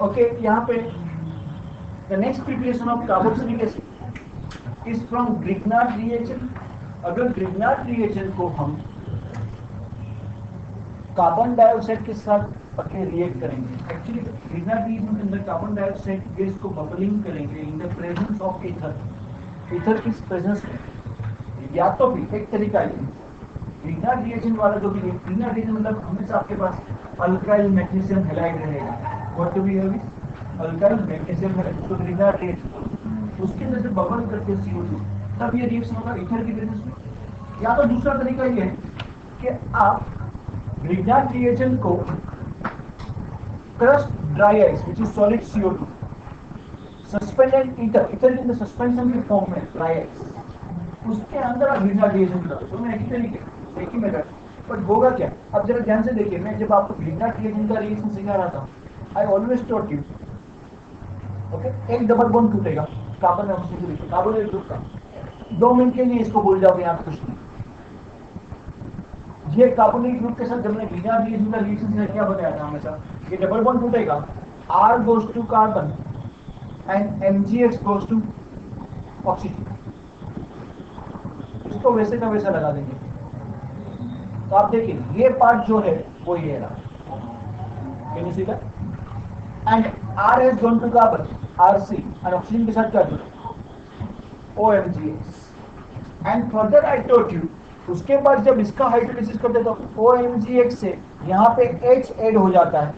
Okay, यहाँ पे the next preparation of carboxylic acid is from Grignard reaction. अगर Grignard reaction को हम कार्बन डाइऑक्साइड के साथ रिएक्ट करेंगे, एक्चुअली ग्रिग्नार्ड रिएक्शन के अंदर कार्बन डाइऑक्साइड गैस को बबलिंग करेंगे in the presence of ether. Ether की प्रेजेंस में, या तो भी एक तरीका है ग्रिग्नार्ड रिएक्शन वाला जो भी है, ग्रिग्नार्ड रिएक्शन मतलब हमेशा आपके पास अल्काइल मैग्नीशियम हैलाइड रहेगा। What do we have is alkyl magnesium halide. तो ग्रिग्नार्ड रिएक्शन उसके अंदर से बबल करके CO2, तब ये रिएक्शन होगा ईथर की प्रेजेंस में। या तो दूसरा तरीका ये है कि आप ग्रिग्नार्ड रिएक्शन को crust dry ice which is solid CO2 suspended ether, ether के अंदर सस्पेंशन के फॉर्म में ड्राई आइस, उसके अंदर आप ग्रिग्नार्ड रिएक्शन करो। तो मैं एक ही तरीके एक ही मेथड, बट होगा क्या? अब जरा ध्यान से देखिए, मैं जब आपको ग्रिग्नार्ड रिएक्शन का रिएक्शन सिखा रहा था, I always taught you, okay, एक डबल बॉन्ड टूटेगा कार्बन और ऑक्सीजन के, कार्बोनिल ग्रुप का। 2 मिनट के लिए इसको भूल जाओगे, यहाँ पे कुछ नहीं। ये कार्बोनिल ग्रुप के साथ जब मैंने ग्रिग्नार्ड रिएक्शन का रिएक्शन से क्या बताया था हमेशा, ये डबल बॉन्ड टूटेगा, R goes to carbon and MgX goes to oxygen. इसको वैसे का वैसा लगा देंगे। तो आप देखिए ये पार्ट जो है वो ये रहा, can you see that? And R has gone to carbon, RC, and oxygen के साथ क्या जुड़ा? OMgX। And further I told you, उसके बाद जब इसका हाइड्रोलिसिस करते तो OMgX से यहाँ पे H ऐड हो जाता है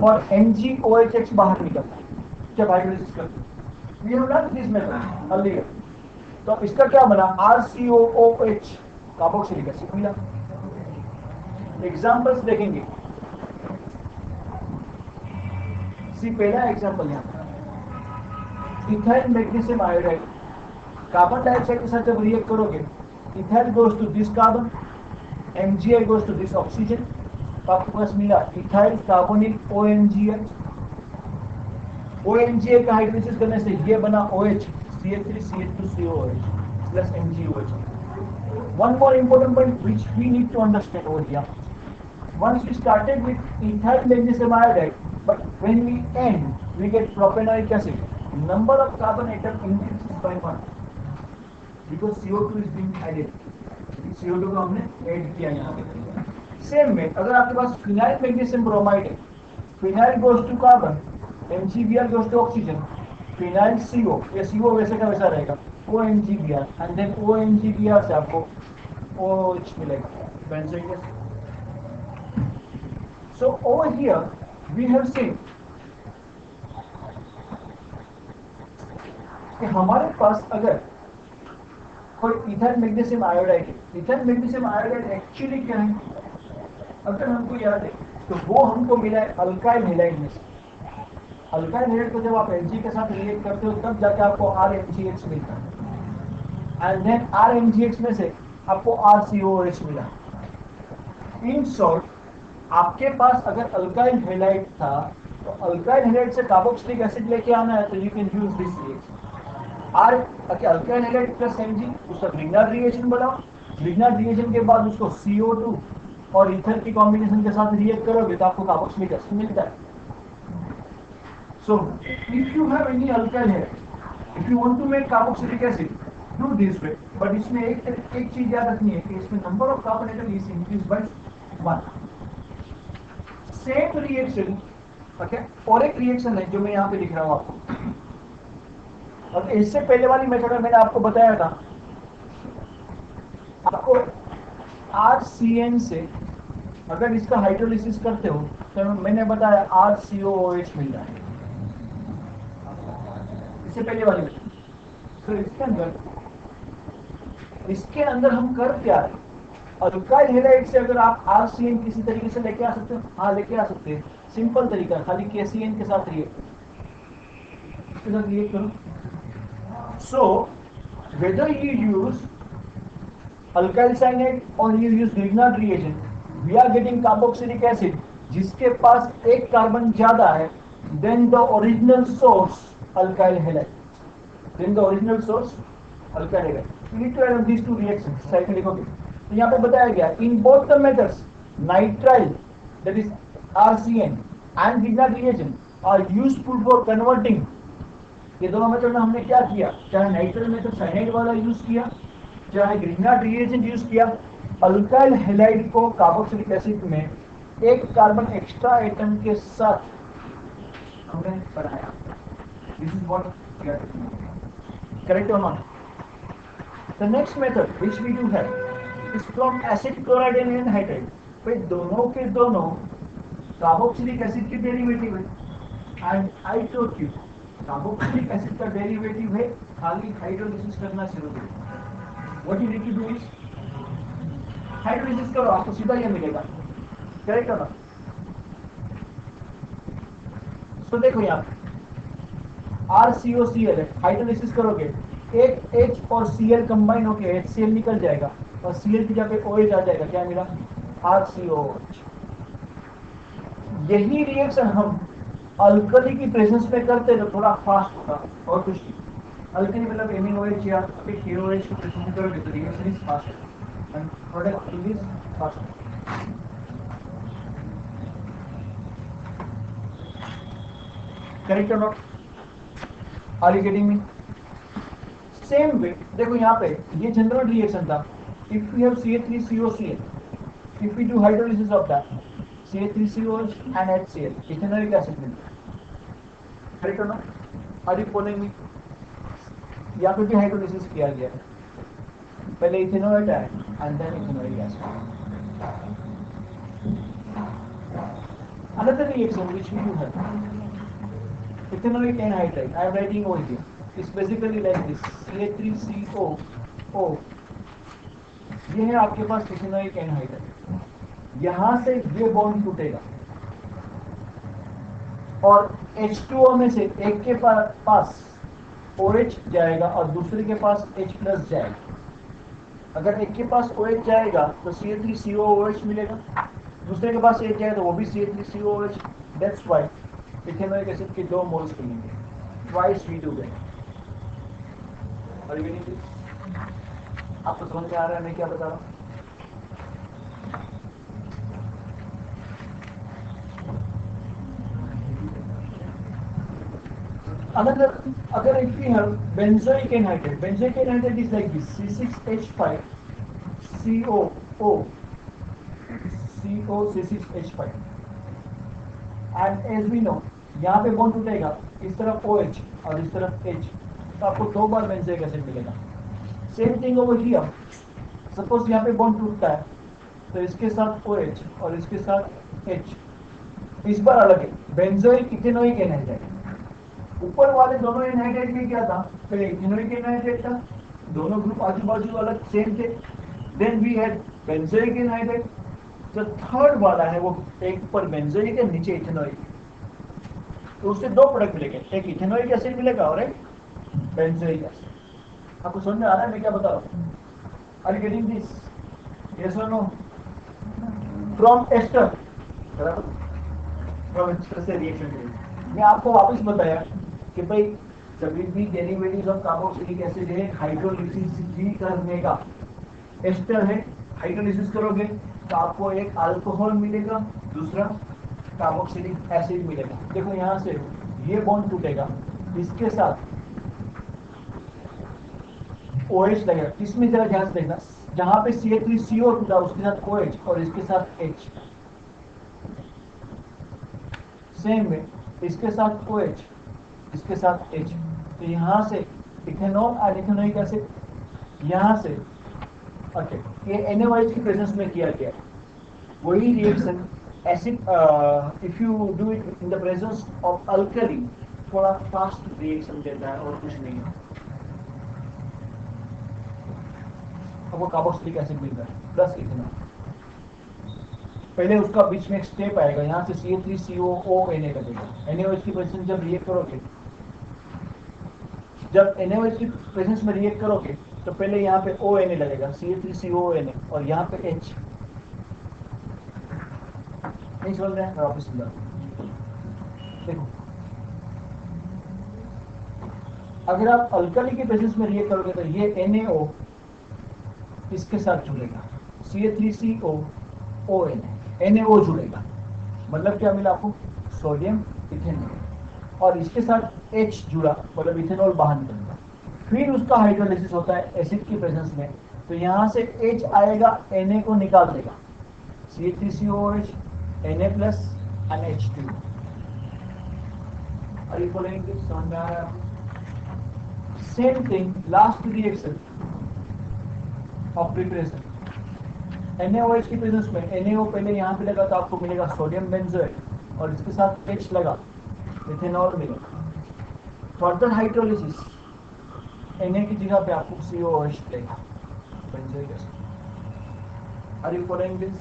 और MgOHX बाहर निकलता है जब हाइड्रोलिसिस करते हैं। We have learn this method earlier. तो अब इसका क्या बना? RCOOH, कार्बोक्सिलिक एसिड मिला। एग्जांपल्स देखेंगे। सी पहला एग्जांपल यहाँ ethyl magnesium iodide, carbon dioxide के साथ जब रिएक्ट करोगे, ethyl goes to this carbon, MgI goes to this oxygen, तो आपके पास मिला इथाइल कार्बोनिल OMgH। OMgA का हाइड्रोलिसिस करने से ये बना OH, CH3CH2COOH plus MgOH. One more important point which we need to understand over here. Once we started with ethyl magnesium iodide, but when we end, we get propanoic acid. Number of carbon atom increases by 1 because CO2 is being added. CO2 को हमने add किया यहाँ पे। Same में अगर आपके पास phenyl magnesium bromide है, phenyl goes to carbon, MgBr goes to oxygen, phenyl CO, ये CO वैसे का वैसा रहेगा, OMgBr, and then OMgBr से आपको OH मिलेगा, benzoic acid. So over here we have seen कि हमारे पास अगर कोई इथाइल मैग्नीशियम आयोडाइड है, इथाइल मैग्नीशियम आयोडाइड एक्चुअली क्या है? अगर हमको याद है तो वो हमको मिला है अल्काइल हैलाइड में से। अल्काइल हैलाइड को जब आप Hg के साथ रिएक्ट करते हो तब जाके आपको RMgX मिलता है, एंड देन RMgX में से आपको RCOH मिला। इन शॉर्ट, आपके पास अगर अल्काइल हैलाइड था तो अल्काइल हैलाइड से कार्बोक्सिलिक एसिड लेके आना है तो you can use this reaction. Alkyl halide plus Mg, उसका ग्रिग्नार्ड रिएक्शन बनाओ, ग्रिग्नार्ड रिएक्शन के बाद उसको CO2 और ईथर की कॉम्बिनेशन के साथ रिएक्ट करोगे तो आपको कार्बोक्सिलिक एसिड मिलता है। So, if you have any alkyl here, if you want to make carboxylic acid, do this way. But इसमें एक चीज याद रखनी है कि इसमें number of carbon atom is increased by 1. Same reaction, okay? और एक reaction है जो मैं यहाँ पे लिख रहा हूँ आपको। और इससे पहले वाली मेथड में मैंने आपको बताया था, आपको RCN से अगर इसका हाइड्रोलिसिस करते हो तो मैंने बताया RCOOH मिल रहा है, इससे पहले वाली में। तो इसके अंदर हम कर क्या है? अल्काइल हैलाइड से अगर आप RCN किसी तरीके से लेके आ सकते हो, हाँ लेके आ सकते हैं। सिंपल तरीका, खाली KCN के साथ रिएक्ट करो। So whether you use alkyl cyanide और you use Grignard reagent, we are getting carboxylic acid जिसके पास एक कार्बन ज्यादा है then the original source alkyl halide, then the original source alkyl halide. You need to add these two reactions cyclic. Okay, तो यहाँ पे बताया गया in both the methods nitrile that is RCN and Grignard reagent are useful for converting. ये दोनों method में हमने क्या किया, चाहे नाइट्रल मेथड साइनाइड वाला यूज किया, चाहे ग्रिग्नार्ड रिएजेंट यूज किया, अल्काइल हैलाइड को कार्बोक्सिलिक एसिड में एक कार्बन एक्स्ट्रा एटम के साथ हमने बनाया. This is what we are doing. Correct और not? The next method which we do have is from acid chloride and anhydride. भाई दोनों के दोनों कार्बोक्सिलिक एसिड के डेरिवेटिव है, and I told you carboxylic acid का डेरिवेटिव है खाली हाइड्रोलिसिस करना शुरू करो. What you need to do is hydrolysis करो, आपको सीधा ये मिलेगा. करेक्ट है ना? सो देखो यहाँ RCOCl है, हाइड्रोलिसिस करोगे एक H और Cl कंबाइन होके HCl निकल जाएगा और Cl की जगह पे OH आ जाएगा. क्या मिला? RCOH. यही रिएक्शन हम अल्कली की प्रेजेंस में करते तो थोड़ा फास्ट होता और कुछ नहीं. अल्कली मतलब MnOH या KOH को प्रेजेंस में करोगे तो reaction is fast and product is fast. Correct और not? Are you getting me? Same way देखो यहाँ पे ये जनरल रिएक्शन था. If we have CH3COCl, if we do hydrolysis of that CH3COH and HCl, ethanoic acid मिलता है. Correct और not? Are you following me? यहाँ पे भी हाइड्रोलिसिस किया गया है, पहले इथेनॉइड है and then ethanoic acid. Another reaction which we do have, ethanoic anhydride. I am writing over here. It's basically like this: CH3COO. ये है आपके पास इथेनोइक एनहाइड्राइड. यहाँ से ये बॉन्ड टूटेगा और H2O में से एक के पास OH जाएगा और दूसरे के पास H प्लस जाएगा. अगर एक के पास OH जाएगा तो CH3COOH मिलेगा, दूसरे के पास H जाएगा तो वो भी CH3COOH. That's why ethanoic acid के 2 मोल्स मिलेंगे. Twice we do that. आपको समझ में आ रहा है मैं क्या बता रहा हूँ? Another, अगर if we have benzoic anhydride is like this: C6H5 COO C6H5. and as we know यहाँ पे बॉन्ड टूटेगा, इस तरफ OH और इस तरफ H, तो आपको 2 बार बेंजोइक एसिड मिलेगा. Same thing over here. Suppose यहाँ पे बॉन्ड टूटता है तो इसके साथ OH और इसके साथ H, इस बार अलग है. Benzoic ethanoic anhydride. ऊपर वाले दोनों एनहाइड्राइड में क्या था? पहले इथेनोइक एनहाइड्राइड था, दोनों ग्रुप आजू बाजू अलग सेम थे. Then we had benzoic anhydride. जो थर्ड वाला है वो एक ऊपर बेंजोइक है नीचे इथेनोइक, तो उससे 2 प्रोडक्ट मिलेंगे, एक इथेनोइक एसिड मिलेगा और एक बेंजोइक एसिड. आपको समझ में आ रहा है मैं क्या बता रहा हूँ? Are you getting this? Yes और no? From ester, from ester से रिएक्शन. मैं आपको वापस बताया कि भाई जब भी डेरिवेटिव्स ऑफ कार्बोक्सिलिक एसिड है हाइड्रोलिसिस भी करने का. एस्टर है, हाइड्रोलिसिस करोगे तो आपको एक अल्कोहल मिलेगा, दूसरा कार्बोक्सिलिक एसिड मिलेगा. देखो यहाँ से ये बॉन्ड टूटेगा, इसके साथ OH लगेगा. किसमें जरा ध्यान से देखना, जहाँ पे CH3CO टूटा उसके साथ OH और इसके साथ H. सेम में इसके साथ OH, इसके साथ H. तो यहाँ से इथेनॉल और इथेनोइक एसिड, यहाँ से ओके ये NaOH की प्रेजेंस में किया गया. वही reaction acid if you do it in the presence of alkali थोड़ा फास्ट रिएक्शन देता है और कुछ नहीं है. आपको कार्बोक्सिलिक एसिड मिलता है प्लस इथेनॉल. पहले उसका बीच में एक स्टेप आएगा, यहाँ से CH3COONA लगेगा. NaOH की प्रेजेंस जब रिएक्ट करोगे, जब NaOH की प्रेजेंस में रिएक्ट करोगे तो पहले यहाँ पे ONA लगेगा, CH3COONA, और यहाँ पे H. नहीं समझ रहे हैं? वापस देखो, अगर आप अल्कली की प्रेजेंस में रिएक्ट करोगे तो ये NaO इसके साथ जुड़ेगा, CH3COONA, NaO जुड़ेगा. मतलब क्या मिला आपको? सोडियम इथेनॉल और इसके साथ H जुड़ा मतलब इथेनॉल बाहर निकलता है। फिर उसका हाइड्रोलिसिस होता है एसिड की प्रेजेंस में, तो यहाँ से H आएगा, Na को निकाल देगा, C3COH, Na+ and H2। Are you following this? समझ में आ रहा है आपको? Same thing, last reaction of preparation, NaOH की प्रेजेंस में NaO पहले यहाँ पे लगा तो आपको मिलेगा सोडियम बेंजोएट और इसके साथ H लगा, इथेनॉल मिलेगा। फर्दर हाइड्रोलिसिस Na की जगह पे आपको COOH मिलेगा, benzoic acid. Are you following this?